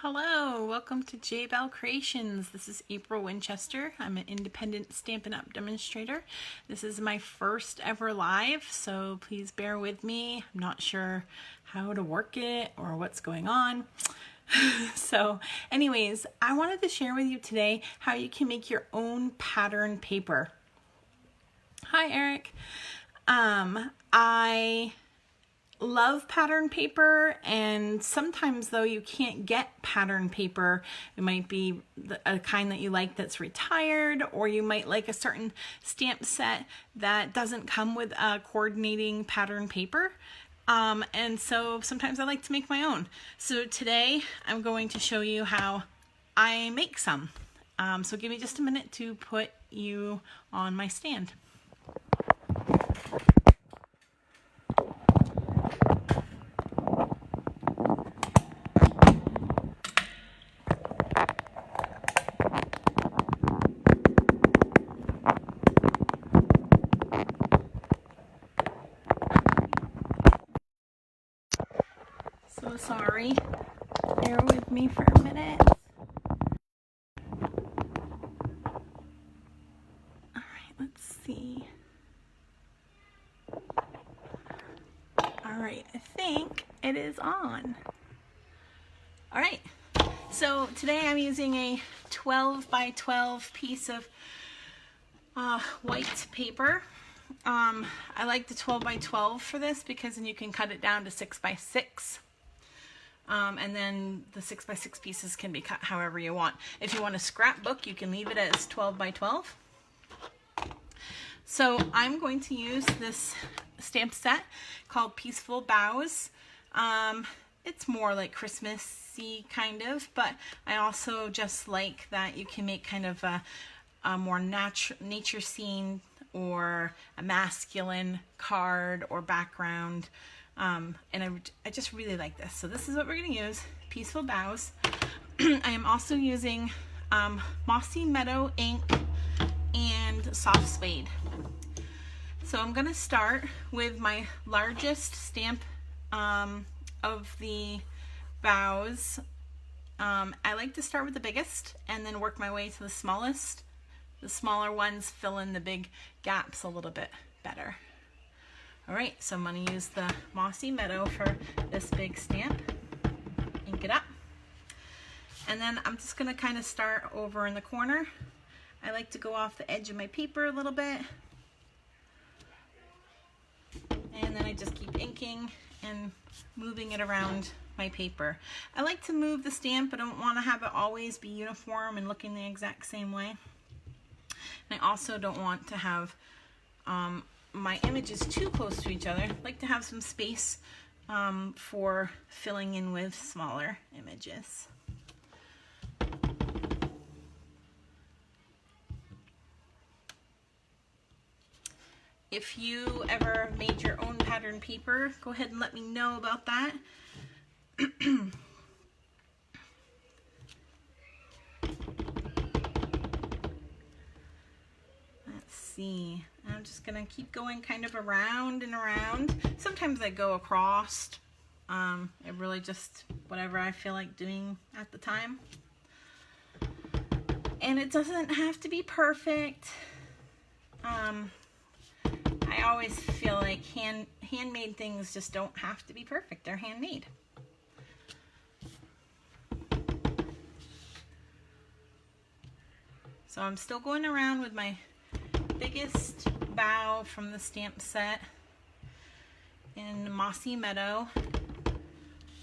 Hello, welcome to J Bell Creations. This is April Winchester. I'm an independent Stampin' Up! Demonstrator. This is my first ever live, so please bear with me. I'm not sure how to work it or what's going on. So anyways, I wanted to share with you today how you can make your own pattern paper. Hi, Eric. I love pattern paper, and sometimes though you can't get pattern paper. It might be a kind that you like that's retired, or you might like a certain stamp set that doesn't come with a coordinating pattern paper. And so sometimes I like to make my own. So today I'm going to show you how I make some. So give me just a minute to put you on my stand. So sorry, bear with me for a minute. All right, let's see. All right, I think it is on. All right, so today I'm using a 12 by 12 piece of white paper. I like the 12 by 12 for this because then you can cut it down to 6 by 6. And then the 6 by 6 pieces can be cut however you want. If you want a scrapbook, you can leave it as 12 by 12. So I'm going to use this stamp set called Peaceful Boughs. It's more like Christmassy kind of, but I also just like that you can make kind of a more nature scene or a masculine card or background. And I just really like this. So this is what we're going to use, Peaceful Boughs. I am also using Mossy Meadow ink and Soft Suede. So I'm going to start with my largest stamp of the boughs. I like to start with the biggest and then work my way to the smallest. The smaller ones fill in the big gaps a little bit better. All right, so I'm going to use the Mossy Meadow for this big stamp. Ink it up. And then I'm just going to kind of start over in the corner. I like to go off the edge of my paper a little bit. And then I just keep inking and moving it around my paper. I like to move the stamp. I don't want to have it always be uniform and looking the exact same way. And I also don't want to have my images too close to each other. I like to have some space for filling in with smaller images. If you ever made your own pattern paper, go ahead and let me know about that. Let's see. I'm just going to keep going kind of around and around. Sometimes I go across. It really just whatever I feel like doing at the time. And it doesn't have to be perfect. I always feel like handmade things just don't have to be perfect. They're handmade. So I'm still going around with my biggest bough from the stamp set in Mossy Meadow.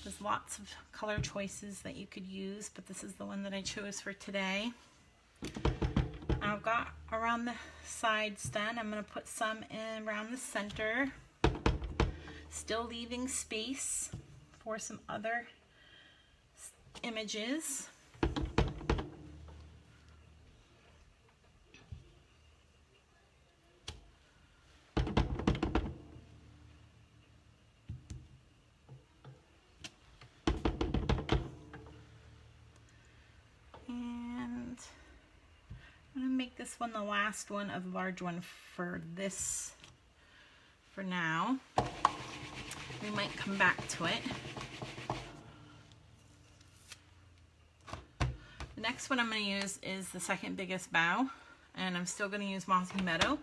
There's lots of color choices that you could use, but this is the one that I chose for today. I've got around the sides done. I'm going to put some in around the center, still leaving space for some other images. Make this one the last one of the large one for this for now. We might come back to it. The next one I'm going to use is the second biggest bough, and I'm still going to use Mossy Meadow.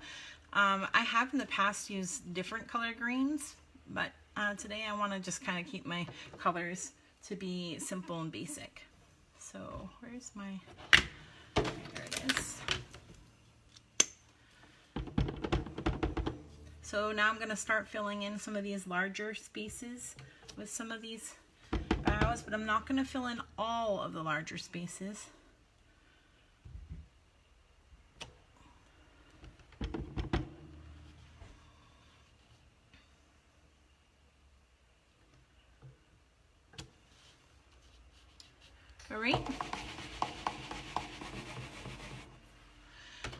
I have in the past used different color greens, but today I want to just kind of keep my colors to be simple and basic. So where's my, there it is. So now I'm going to start filling in some of these larger spaces with some of these boughs, but I'm not going to fill in all of the larger spaces. All right.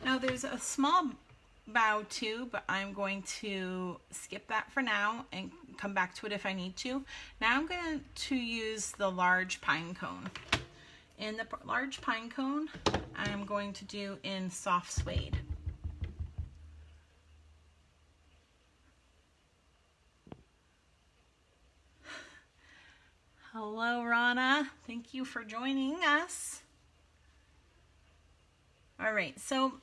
Now there's a small bough too, but I'm going to skip that for now and come back to it if I need to. Now I'm going to use the large pine cone. In the large pine cone, I'm going to do in soft suede. Hello, Rana. Thank you for joining us. All right, so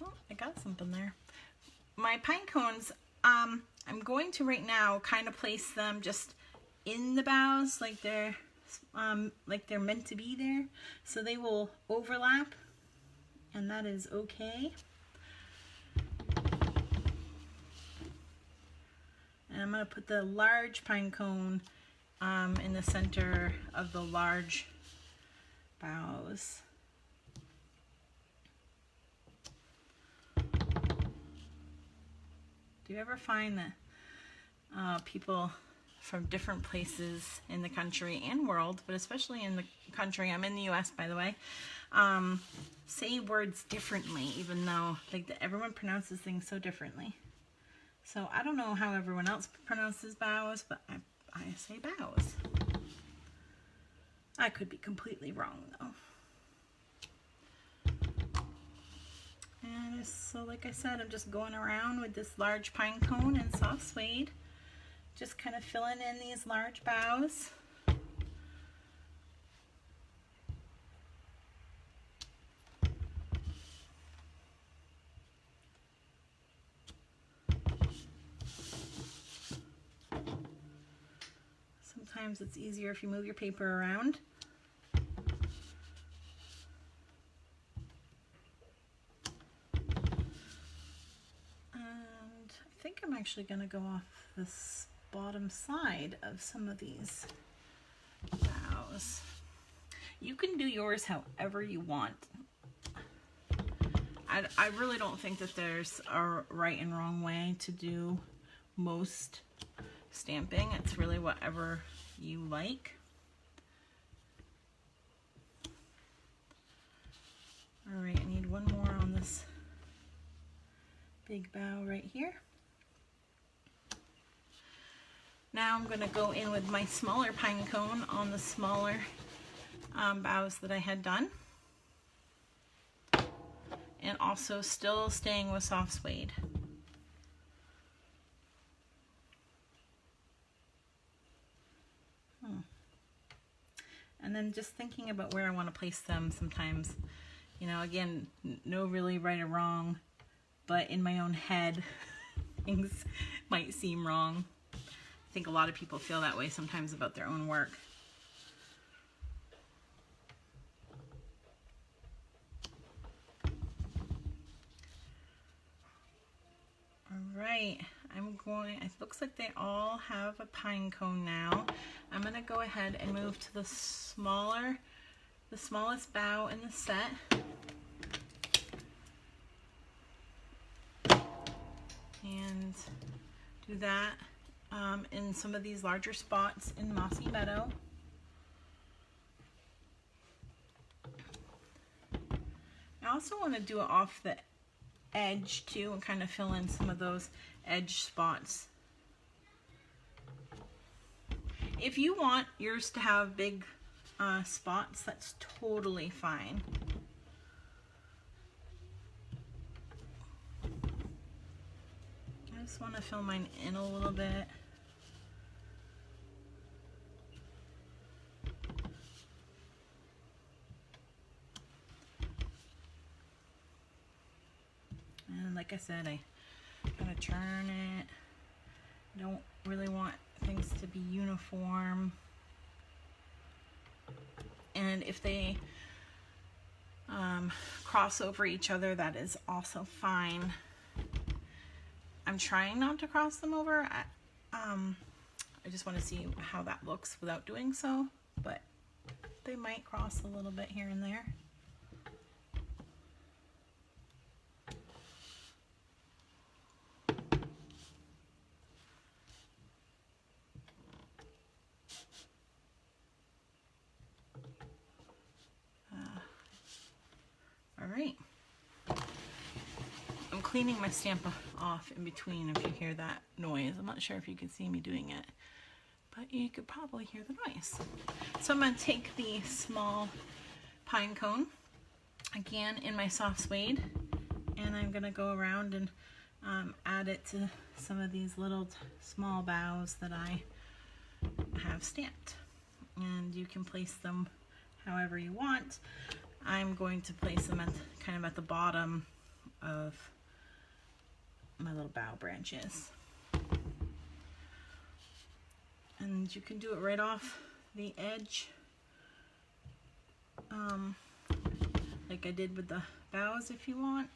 oh, I got something there. My pine cones, I'm going to right now kind of place them just in the boughs like they're meant to be there, so they will overlap, and that is okay. And I'm going to put the large pine cone in the center of the large boughs. Do you ever find that people from different places in the country and world, but especially in the country, I'm in the US by the way, say words differently, even though everyone pronounces things so differently. So I don't know how everyone else pronounces bows, but I say bows. I could be completely wrong though. And so like I said, I'm just going around with this large pine cone and soft suede, just kind of filling in these large boughs. Sometimes it's easier if you move your paper around. I think I'm actually going to go off this bottom side of some of these boughs. You can do yours however you want. I really don't think that there's a right and wrong way to do most stamping. It's really whatever you like. All right, I need one more on this big bough right here. Now I'm going to go in with my smaller pine cone on the smaller boughs that I had done. And also still staying with soft suede. And then just thinking about where I want to place them sometimes. You know, again, no really right or wrong, but in my own head, things might seem wrong. I think a lot of people feel that way sometimes about their own work. All right, it looks like they all have a pine cone now. I'm going to go ahead and move to the smallest bough in the set. And do that in some of these larger spots in Mossy Meadow. I also want to do it off the edge too and kind of fill in some of those edge spots. If you want yours to have big spots, that's totally fine. I just want to fill mine in a little bit. like I said, I kind of turn it. I don't really want things to be uniform. And if they cross over each other, that is also fine. I'm trying not to cross them over. I just want to see how that looks without doing so, but they might cross a little bit here and there. All right. I'm cleaning my stamp off in between if you hear that noise. I'm not sure if you can see me doing it, but you could probably hear the noise. So I'm going to take the small pine cone, again in my soft suede, and I'm going to go around and add it to some of these little small boughs that I have stamped. And you can place them however you want. I'm going to place them at kind of at the bottom of my little bough branches. And you can do it right off the edge, like I did with the boughs if you want.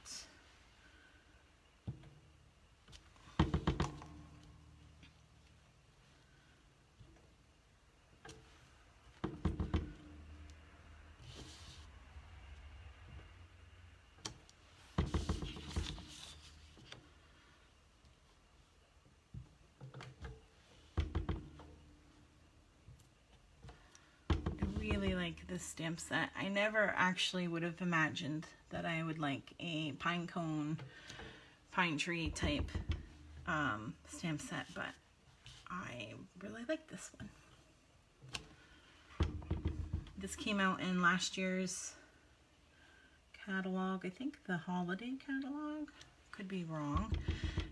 Like this stamp set. I never actually would have imagined that I would like a pine cone, pine tree type stamp set, but I really like this one. This came out in last year's catalog, I think the holiday catalog, could be wrong,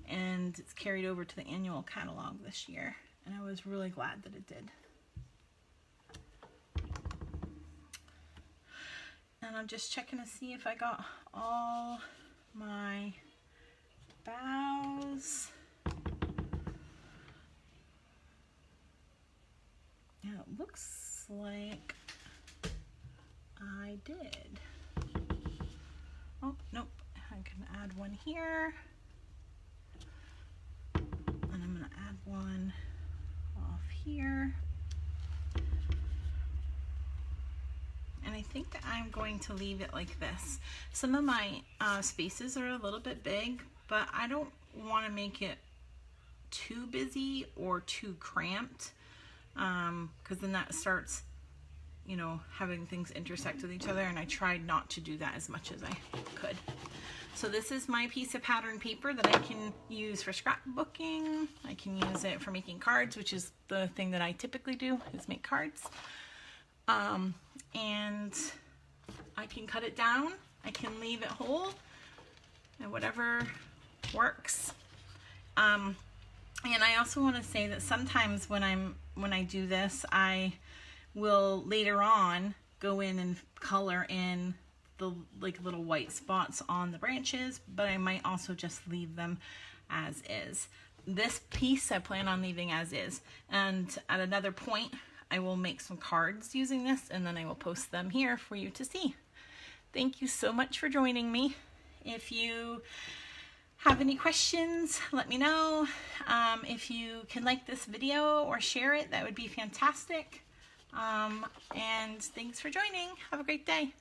and it's carried over to the annual catalog this year, and I was really glad that it did. And I'm just checking to see if I got all my boughs. Yeah, it looks like I did. Oh, nope. I can add one here. And I'm going to add one off here. And I think I'm going to leave it like this. Some of my spaces are a little bit big, but I don't want to make it too busy or too cramped, because then that starts, you know, having things intersect with each other, and I tried not to do that as much as I could. So this is my piece of pattern paper that I can use for scrapbooking. I can use it for making cards, which is the thing that I typically do, is make cards. And I can cut it down, I can leave it whole, and whatever works. And I also want to say that sometimes when I do this, I will later on go in and color in the like little white spots on the branches, but I might also just leave them as is. This piece I plan on leaving as is, and at another point I will make some cards using this, and then I will post them here for you to see. Thank you so much for joining me. If you have any questions, let me know. If you can like this video or share it, that would be fantastic. And thanks for joining. Have a great day.